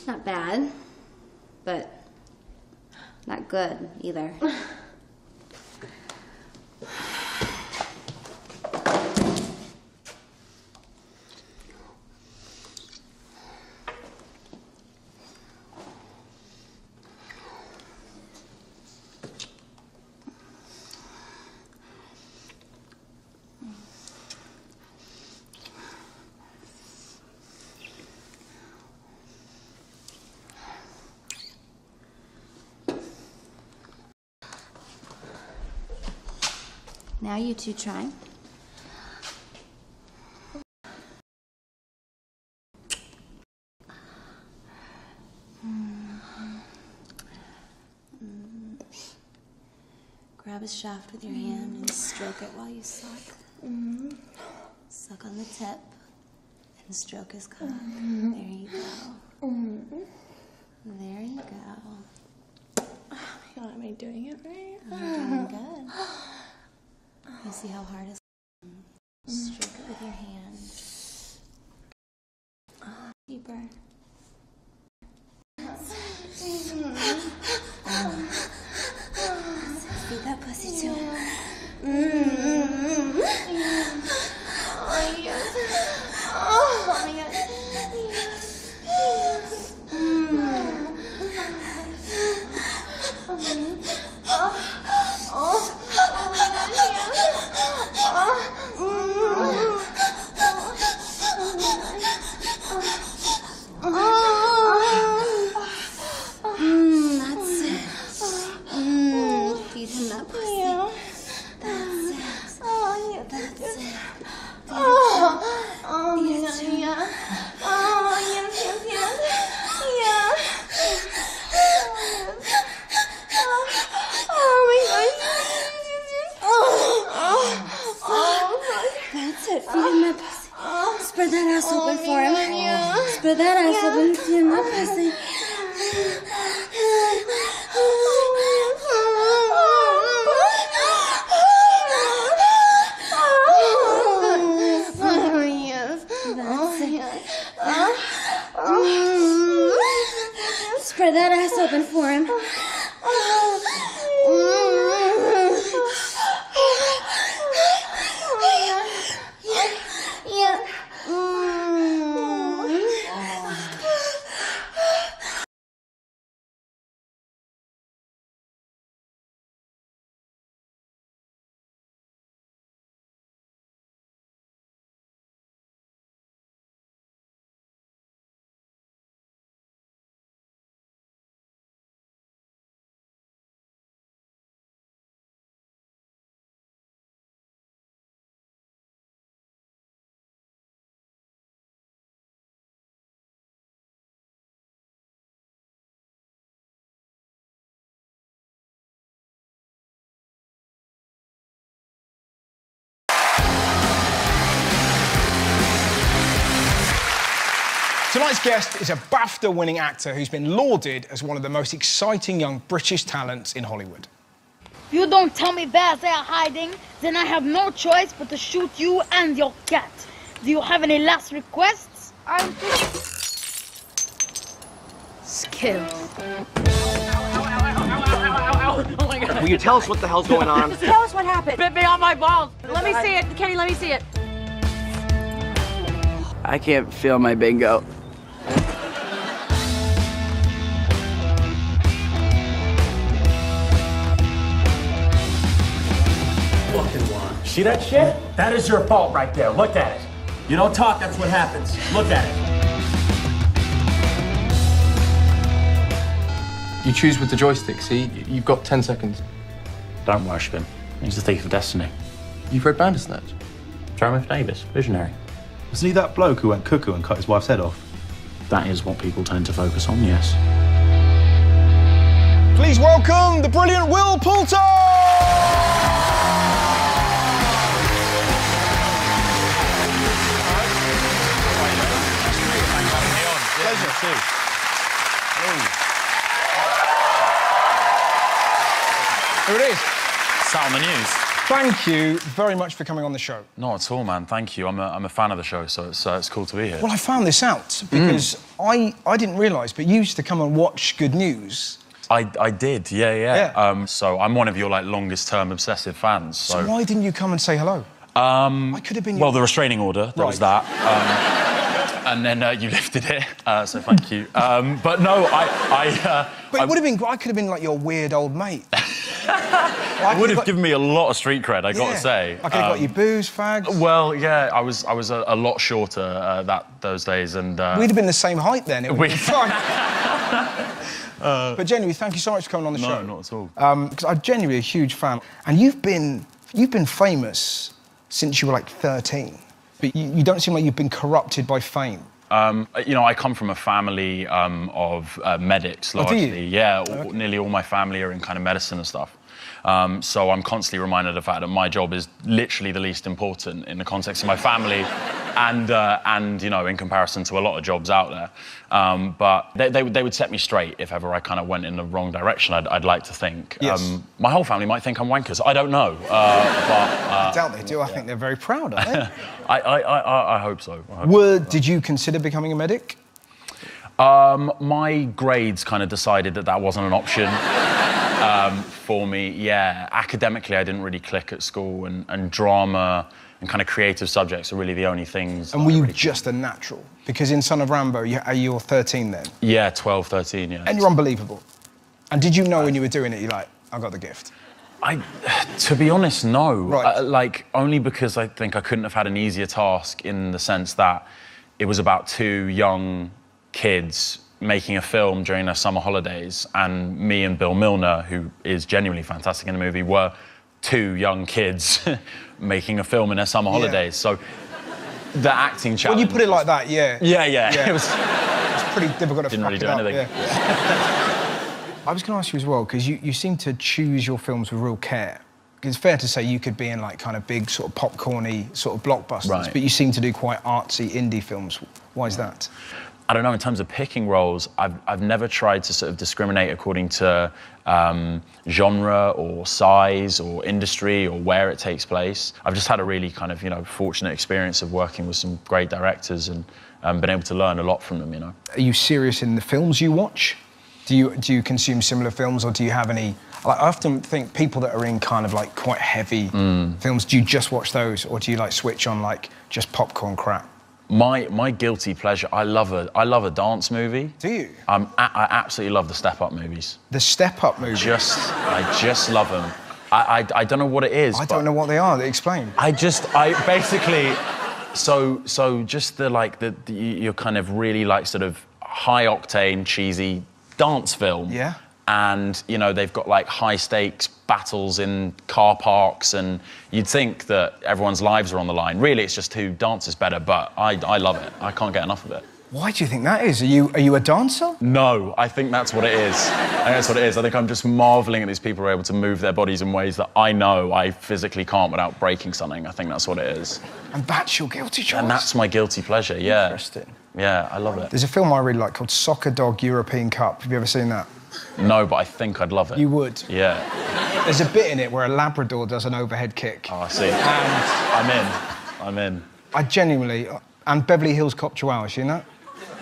Not bad, but not good either. Now you two try. Grab a shaft with your hand and stroke it while you suck. Suck on the tip and stroke his cock. There you go. There you go. Oh my God, am I doing it right? You're doing good. You see how hard it's stroke it with your hand. Deeper. Feed that pussy too. Oh, yes. Oh, yes. That's it. Feed him that pussy. Yeah. That's it. Oh, yeah. That's it. Oh, yeah, yeah. Oh, yes, yes, yes. Yeah. Oh, my God. That's it. Feed him that pussy. Spread that ass open for him. Yeah. Spread that ass open. Feed him that pussy. Spread that ass open for him. Tonight's guest is a BAFTA-winning actor who's been lauded as one of the most exciting young British talents in Hollywood. If you don't tell me bears they are hiding, then I have no choice but to shoot you and your cat. Do you have any last requests? I'm skills. Oh my God. Will you tell us what the hell's going on? Just tell us what happened. Bit me on my balls. Let me see it. Kenny, let me see it. I can't feel my bingo. See that shit? That is your fault right there. Look at it. You don't talk, that's what happens. Look at it. You choose with the joystick, see? You've got 10 seconds. Don't worship him. He's the thief of destiny. You've read Bandersnatch? Jeremy Davis, visionary. Wasn't he that bloke who went cuckoo and cut his wife's head off? That is what people tend to focus on, yes. Please welcome the brilliant Will Poulter! Pleasure. Here it is. Sat on the news. Thank you very much for coming on the show. Not at all, man. Thank you. I'm a fan of the show, so it's cool to be here. Well, I found this out because I didn't realise, but you used to come and watch Good News. I did, yeah. So I'm one of your longest-term obsessive fans. So why didn't you come and say hello? I could have been. Well, the restraining order. There was that. And then you lifted it, so thank you. But no, But it would have been. I could have been like your weird old mate. It would have given me a lot of street cred, I got to say. I could have got you booze, fags. Well, yeah, I was a lot shorter those days, and we'd have been the same height then. It would be fine. But genuinely, thank you so much for coming on the show. No, not at all. Because I'm genuinely a huge fan, and you've been famous since you were like 13. But you don't seem like you've been corrupted by fame. You know, I come from a family of medics, largely. Do you? Yeah, nearly all my family are in kind of medicine and stuff. So I'm constantly reminded of the fact that my job is literally the least important in the context of my family, and you know, in comparison to a lot of jobs out there. But they would set me straight if ever I kind of went in the wrong direction. I'd like to think. Yes. My whole family might think I'm wankers. I don't know. I doubt they do. I think they're very proud, aren't they? I hope so. Did you consider becoming a medic? My grades kind of decided that wasn't an option. For me, yeah. Academically, I didn't really click at school, and drama and kind of creative subjects are really the only things. And were you just a natural? Because in Son of Rambo, you're 13 then? Yeah, 12, 13, yeah. And you're unbelievable. And did you know when you were doing it, you're like, I got the gift? To be honest, no. Right. Only because I think I couldn't have had an easier task in the sense that it was about two young kids making a film during their summer holidays, and me and Bill Milner, who is genuinely fantastic in the movie, were two young kids making a film in their summer holidays. So the acting challenge... When you put it like that, yeah. Yeah. It was pretty difficult to Didn't really do up, anything. I was going to ask you as well, because you seem to choose your films with real care. It's fair to say you could be in like kind of big sort of popcorny sort of blockbusters, but you seem to do quite artsy indie films. Why is that? I don't know, in terms of picking roles, I've never tried to sort of discriminate according to genre or size or industry or where it takes place. I've just had a really kind of, you know, fortunate experience of working with some great directors and been able to learn a lot from them, you know. Are you serious in the films you watch? Do you consume similar films, or do you have any... Like, I often think people that are in kind of like quite heavy films, do you just watch those, or do you like switch on like just popcorn crap? My guilty pleasure, I love a dance movie. Do you? I absolutely love the Step Up movies. The Step Up movies? I just love them. I don't know what it is. I don't know what they are. Explain. I basically, so just your kind of really like sort of high octane, cheesy dance film. Yeah. And, you know, they've got like high stakes battles in car parks, and you'd think that everyone's lives are on the line. Really, it's just who dances better, but I love it. I can't get enough of it. Why do you think that is? Are you a dancer? No, I think that's what it is. I think I'm just marvelling at these people who are able to move their bodies in ways that I know I physically can't without breaking something. I think that's what it is. And that's your guilty choice? And that's my guilty pleasure, yeah. Interesting. Yeah, I love it. There's a film I really like called Soccer Dog European Cup. Have you ever seen that? No, but I think I'd love it. You would? Yeah. There's a bit in it where a Labrador does an overhead kick. Oh, I see. And I'm in. I genuinely... And Beverly Hills Cop Chihuahua, you know?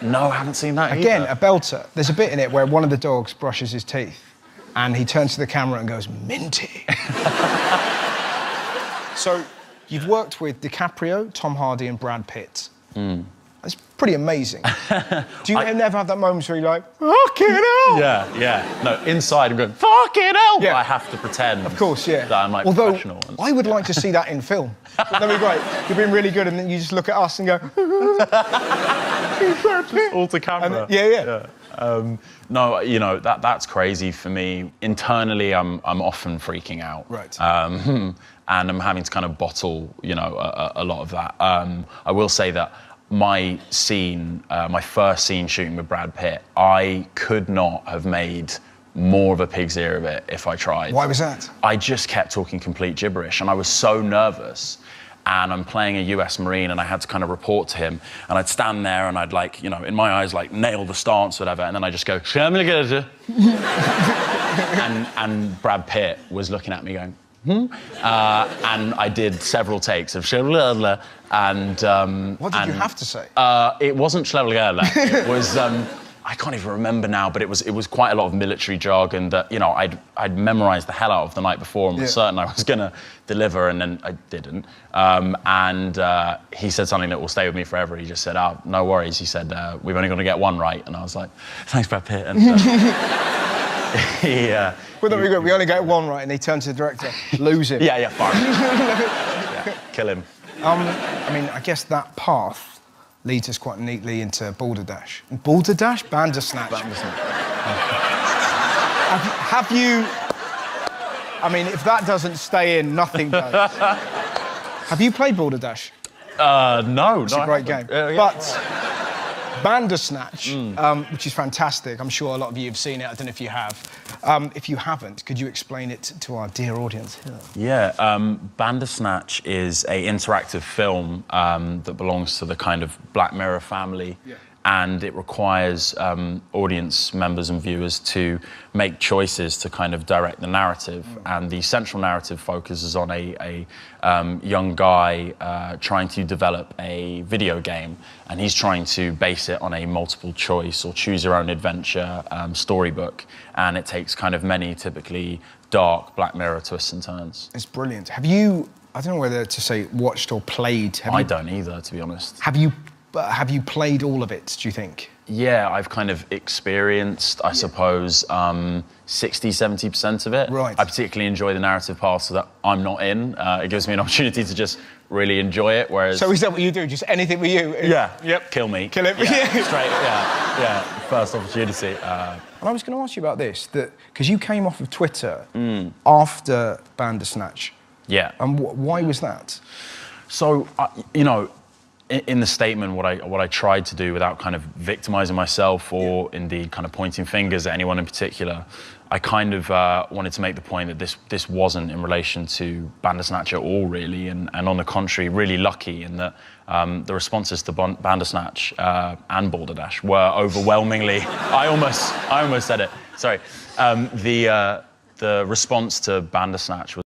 No, I haven't seen that Again, either. a belter. There's a bit in it where one of the dogs brushes his teeth and he turns to the camera and goes, minty. So, you've worked with DiCaprio, Tom Hardy and Brad Pitt. That's pretty amazing. Do you never have that moment where you're like, fucking hell? Yeah. No, inside I'm going, fucking hell! Yeah. But I have to pretend. Of course, yeah. That I'm like professional. I would like to see that in film. That'd be great. You've been really good, and then you just look at us and go, all to camera. Yeah. No, you know, that's crazy for me. Internally, I'm often freaking out. Right. And I'm having to kind of bottle, you know, a lot of that. I will say that my first scene shooting with Brad Pitt, I could not have made more of a pig's ear of it if I tried. Why was that? I just kept talking complete gibberish, and I was so nervous. And I'm playing a US Marine, and I had to kind of report to him, and I'd stand there and I'd like, you know, in my eyes, like nail the stance, whatever, and then I just go, and Brad Pitt was looking at me going, and I did several takes of Schlevlergerle, and what did you have to say? It wasn't Schlevlergerle. It was I can't even remember now, but it was quite a lot of military jargon that, you know, I'd memorized the hell out of the night before and was certain I was gonna deliver, and then I didn't. He said something that will stay with me forever. He just said, "Oh, no worries." He said, "We've only got to get one right," and I was like, "Thanks, Brad Pitt." And Well, there we go. We only get one right, and they turn to the director, lose him. Yeah, fire him. Yeah, kill him. I mean, I guess that path leads us quite neatly into Balderdash. Balderdash? Bandersnatch. Have you... I mean, if that doesn't stay in, nothing does. Have you played Balderdash? No. It's a great game. But Bandersnatch, which is fantastic. I'm sure a lot of you have seen it. I don't know if you have. If you haven't, could you explain it to our dear audience here? Yeah, Bandersnatch is an interactive film that belongs to the kind of Black Mirror family. Yeah. And it requires audience members and viewers to make choices to kind of direct the narrative. And the central narrative focuses on a young guy trying to develop a video game, and he's trying to base it on a multiple choice or choose your own adventure storybook. And it takes kind of many typically dark Black Mirror twists and turns. It's brilliant. Have you, I don't know whether to say watched or played. I don't either, to be honest. Have you played all of it, do you think? Yeah, I've kind of experienced, I suppose, 60–70% of it. Right. I particularly enjoy the narrative parts that I'm not in. It gives me an opportunity to just really enjoy it, whereas... So is that what you do, just anything with you? Yeah. Yep. Kill me. Kill him. Yeah, straight, yeah. First opportunity. And I was going to ask you about this, because you came off of Twitter after Bandersnatch. Yeah. And why was that? So, you know, in the statement, what I tried to do, without kind of victimizing myself or indeed kind of pointing fingers at anyone in particular, I kind of wanted to make the point that this wasn't in relation to Bandersnatch at all, really, and on the contrary, really lucky in that the responses to Bandersnatch and Balderdash were overwhelmingly. I almost said it. Sorry. The response to Bandersnatch was